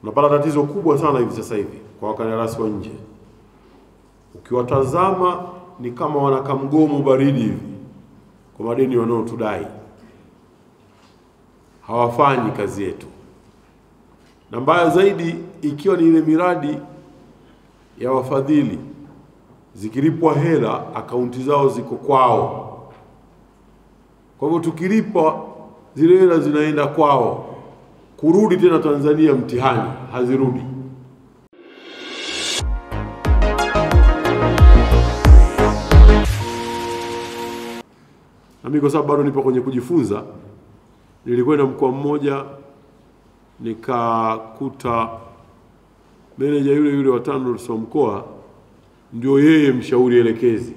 Unapata tatizo kubwa sana hivi sasa hivi kwa wakandarasi wa nje. Ukiwatazama ni kama wanakamgomo baridi hivi kwa madeni wanaotudai. Hawafanyi kazi yetu. Na mbaya zaidi ikiwa ni ile miradi ya wafadhili, zikilipwa hela akaunti zao ziko kwao. Kwa hivyo tukilipwa zile hela zinaenda kwao, kurudi tena Tanzania mtihani, hazirudi. Na mimi kwa sababu bado nipo kwenye kujifunza, nilikwenda mkoa mmoja nikakuta meneja yule wa TANROADS wa mkoa ndio yeye mshauri elekezi.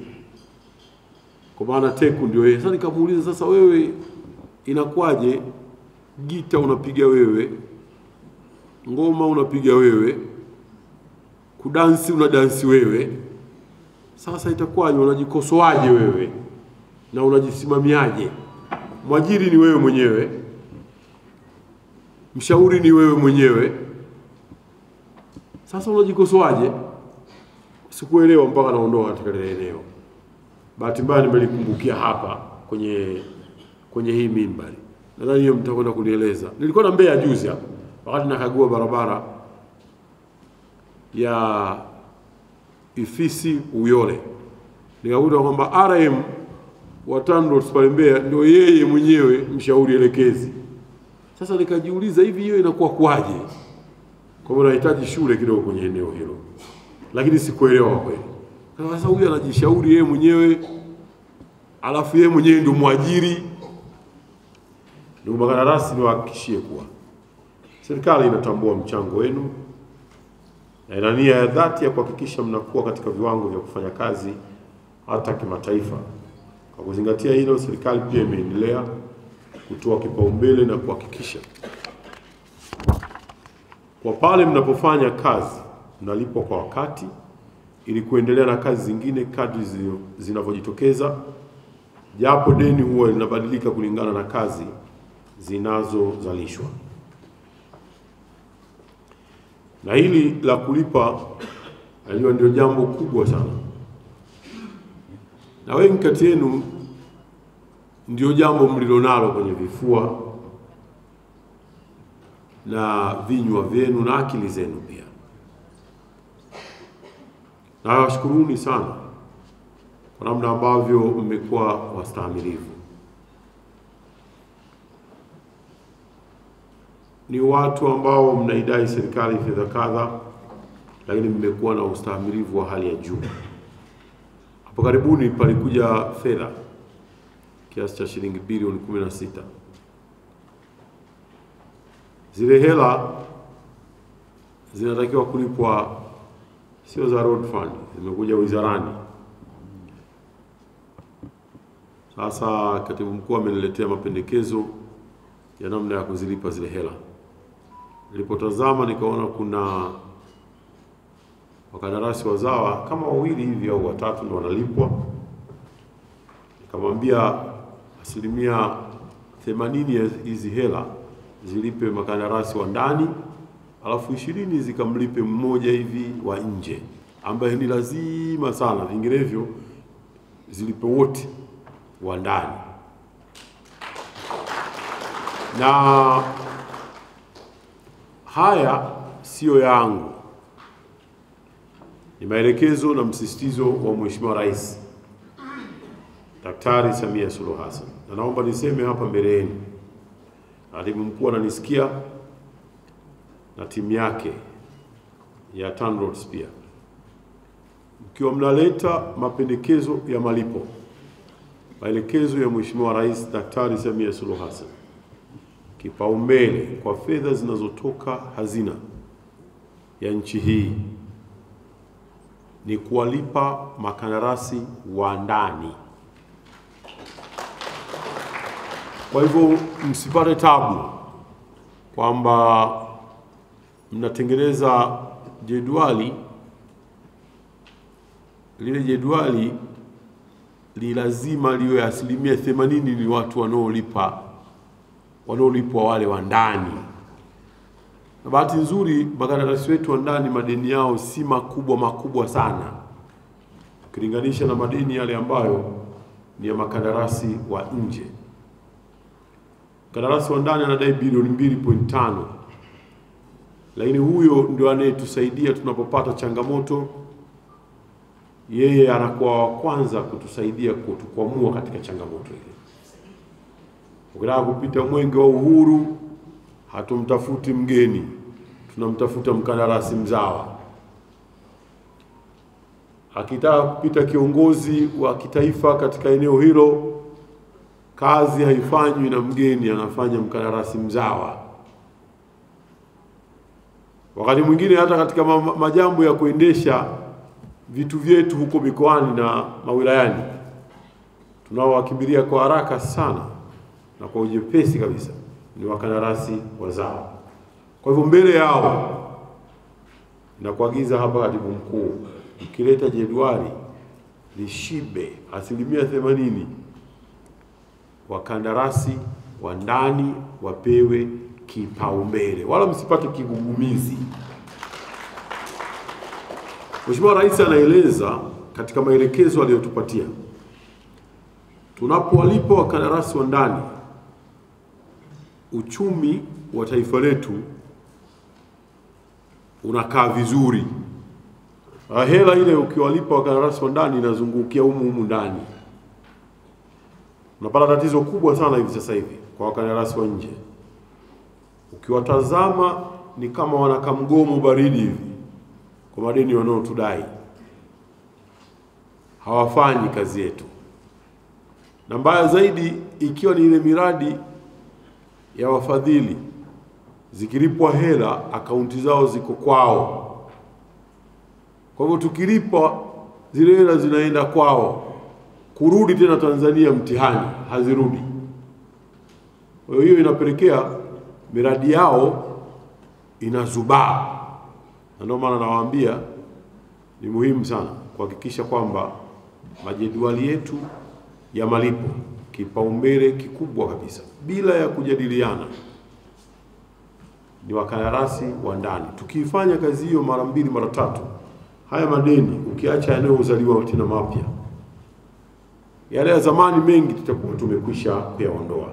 Kwa maana teku ndio yeye. Sasa nikamuuliza, sasa wewe inakuwaje gita unapiga wewe, ngoma unapiga wewe, kudansi unadansi wewe, sasa itakuwaje, unajikosoaje wewe na unajisimamiaje? Mwajiri ni wewe mwenyewe, mshauri ni wewe mwenyewe, sasa unajikosoaje? Sikuelewa mpaka naondoka katika ile eneo. Bahati mbaya nimelikumbukia hapa kwenye hii mimbari. Nadhani hiyo mtakwenda kunieleza. Nilikuwa na Mbeya juzi hapa wakati nakagua barabara ya Ifisi Uyole. Nikakuta kwamba RM wa TANROADS pale Mbeya ndio yeye mwenyewe mshauri elekezi. Sasa nikajiuliza, hivi hiyo inakuwa kwaje? Kwa hivyo nahitaji shule kidogo kwenye eneo hilo. Lakini sikuelewa kweli. Sasa huyu anajishauri yeye mwenyewe, alafu yeye mwenyewe ndio mwajiri. Ndugu makandarasi, niwahakikishie kuwa serikali inatambua mchango wenu na ina nia ya dhati ya kuhakikisha mnakuwa katika viwango vya kufanya kazi hata kimataifa. Kwa kuzingatia hilo, serikali pia imeendelea kutoa kipaumbele na kuhakikisha kwa pale mnapofanya kazi mnalipwa kwa wakati ili kuendelea na kazi zingine kadri zinavyojitokeza, japo deni huwa linabadilika kulingana na kazi zinazozalishwa. Na hili la kulipa ndio jambo kubwa sana. Na wengi kati yenu ndio jambo mlilonalo kwenye vifua na vinywa vyenu na akili zenu pia. Na washukuruni sana kwa namna ambavyo mmekuwa wastahimilivu. Ni watu ambao mnaidai serikali fedha kadha, lakini mmekuwa na ustahimilivu wa hali ya juu. Hapo karibuni palikuja fedha kiasi cha shilingi bilioni 16. Zile hela zinatakiwa kulipwa, sio za road fund, zimekuja wizarani. Sasa katibu mkuu ameniletea mapendekezo ya namna ya kuzilipa zile hela. Nilipotazama nikaona kuna wakandarasi wazawa kama wawili hivi au watatu ndio wanalipwa. Nikamwambia 80% ya hizi hela zilipe makandarasi wa ndani, alafu 20 zikamlipe mmoja hivi wa nje, ambaye ni lazima sana, vinginevyo zilipe wote wa ndani. Na haya sio yangu, ni maelekezo na msisitizo wa Mheshimiwa Rais Daktari Samia Suluhu Hassan. Na naomba niseme hapa mbele yenu, katibu mkuu ananisikia na timu yake ya TANROADS pia, mkiwa mnaleta mapendekezo ya malipo, maelekezo ya Mheshimiwa Rais Daktari Samia Suluhu Hassan, kipaumbele kwa fedha zinazotoka hazina ya nchi hii ni kuwalipa makandarasi wa ndani. Kwa hivyo msipate tabu kwamba mnatengeneza jedwali, lile jedwali li lazima liwe 80% ni watu wanaolipwa wale wa ndani. Na bahati nzuri makandarasi wetu wa ndani madeni yao si makubwa sana ukilinganisha na madeni yale ambayo ni ya makandarasi wa nje. Mkandarasi wa ndani anadai bilioni 2.5, lakini huyo ndio anayetusaidia tunapopata changamoto. Yeye anakuwa wa kwanza kutusaidia kutukwamua katika changamoto ile. Ukitaka kupita mwenge wa uhuru, hatumtafuti mgeni, tunamtafuta mkandarasi mzawa. Akitaka kupita kiongozi wa kitaifa katika eneo hilo, kazi haifanywi na mgeni, anafanya mkandarasi mzawa. Wakati mwingine hata katika majambo ya kuendesha vitu vyetu huko mikoani na mawilayani, tunaowakimbilia kwa haraka sana na kwa ujepesi kabisa ni wakandarasi wazawa. Kwa hivyo mbele yao na kuagiza hapa katibu mkuu, ukileta jedwali lishibe 80% wakandarasi wa ndani wapewe kipaumbele, wala msipate kigugumizi. Mheshimiwa Rais anaeleza katika maelekezo aliyotupatia, tunapowalipa wakandarasi wa ndani, uchumi wa taifa letu unakaa vizuri. Hela ile ukiwalipa wakandarasi wa ndani inazungukia humu ndani. Unapata tatizo kubwa sana hivi sasa hivi kwa wakandarasi wa nje. Ukiwatazama ni kama wanaka mgomo baridi hivi kwa madeni wanaotudai. Hawafanyi kazi yetu. Na mbaya zaidi ikiwa ni ile miradi ya wafadhili, zikilipwa hela akaunti zao ziko kwao. Kwa hivyo tukilipa zile hela zinaenda kwao, kurudi tena Tanzania mtihani, hazirudi. Kwa hiyo inapelekea miradi yao inazubaa. Na ndio maana nawaambia ni muhimu sana kuhakikisha kwamba majedwali yetu ya malipo kipaumbele kikubwa kabisa bila ya kujadiliana ni wakandarasi wa ndani. Tukifanya kazi hiyo mara 2 mara 3, haya madeni ukiacha yanayozaliwa tena mapya, yale ya zamani mengi tutakuwa tumekwisha kuyaondoa.